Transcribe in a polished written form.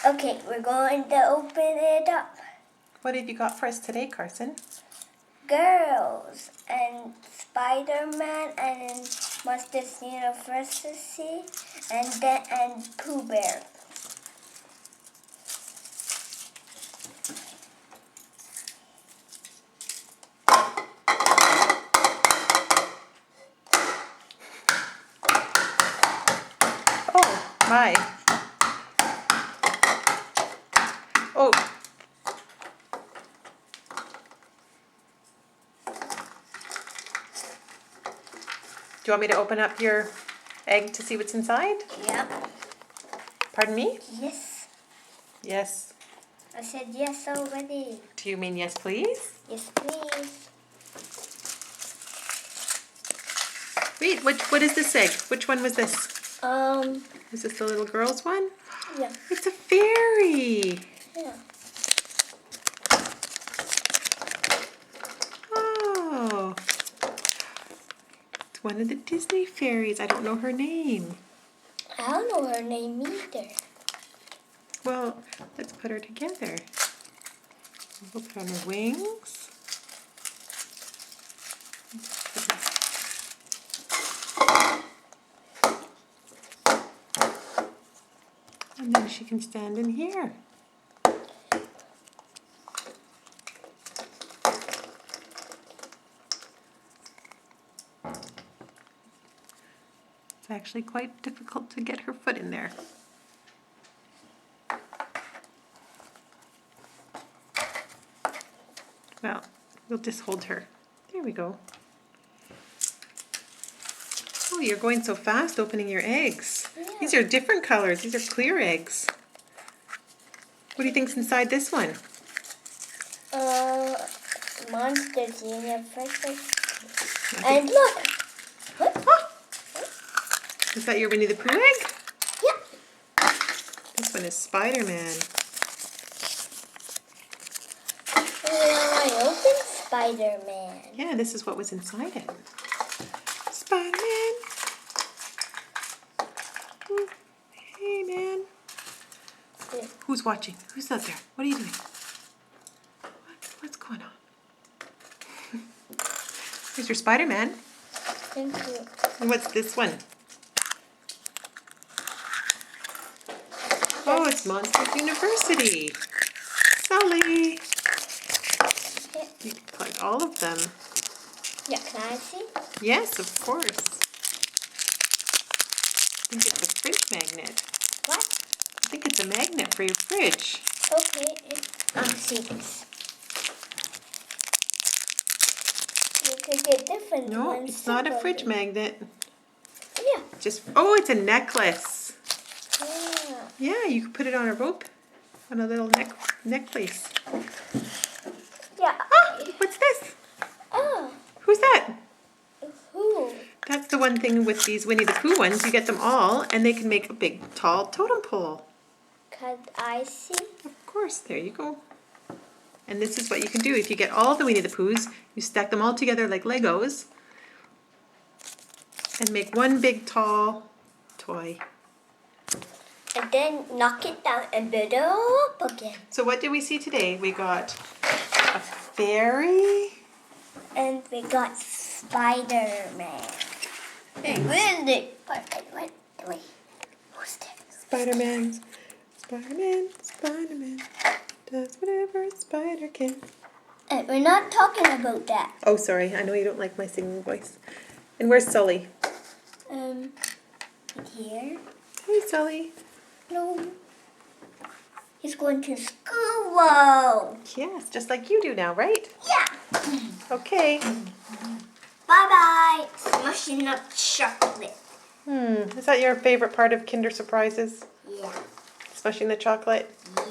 Okay, we're going to open it up. What have you got for us today, Carson? Girls and Spiderman and Monsters University and Pooh Bear. Oh, my. Oh. Do you want me to open up your egg to see what's inside? Yep. Pardon me? Yes. Yes. I said yes already. Do you mean yes, please? Yes, please. Wait, what is this egg? Which one was this? Is Is this the little girl's one? Yeah. It's a fairy. Yeah. Oh. It's one of the Disney fairies. I don't know her name. I don't know her name either. Well, let's put her together. We'll put on her wings. And then she can stand in here. It's actually quite difficult to get her foot in there. Well, we'll just hold her. There we go. Oh, you're going so fast opening your eggs. Yeah. These are different colors. These are clear eggs. What do you think's inside this one? Monsters University. And look! What? Oh, is that your Winnie the Pooh egg? Yeah. This one is Spiderman. I opened Spiderman. Yeah, this is what was inside it. Spiderman. Ooh, hey, man. Yeah. Who's watching? Who's out there? What are you doing? What's going on? Here's your Spider-Man. Thank you. And what's this one? Oh, it's Monsters University. Sully. Yeah. You can collect all of them. Yeah, can I see? Yes, of course. I think it's a fridge magnet. What? I think it's a magnet for your fridge. Okay. I'll see this. You could get different No, ones. it's not a fridge separately. magnet. Yeah. Oh, it's a necklace. Yeah. Yeah, you could put it on a rope, on a little necklace. Yeah. Ah, what's this? Oh. Who's that? Who? That's the one thing with these Winnie the Pooh ones. You get them all, and they can make a big, tall totem pole. Could I see? Of course, there you go. And this is what you can do. If you get all the Winnie the Poohs, you stack them all together like Legos and make one big, tall toy. And then knock it down and build it all up again. So what did we see today? We got a fairy. And we got Spiderman. Hey. Where is it? Wait. Who's that? Spider-Man does whatever a spider can. And we're not talking about that. Oh, sorry. I know you don't like my singing voice. And where's Sully? Here. Hey, Sully. No. He's going to school. Whoa. Yes, just like you do now, right? Yeah. Okay. Bye-bye. Smushing up chocolate. Is that your favorite part of Kinder Surprises? Yeah. Smushing the chocolate? Yeah.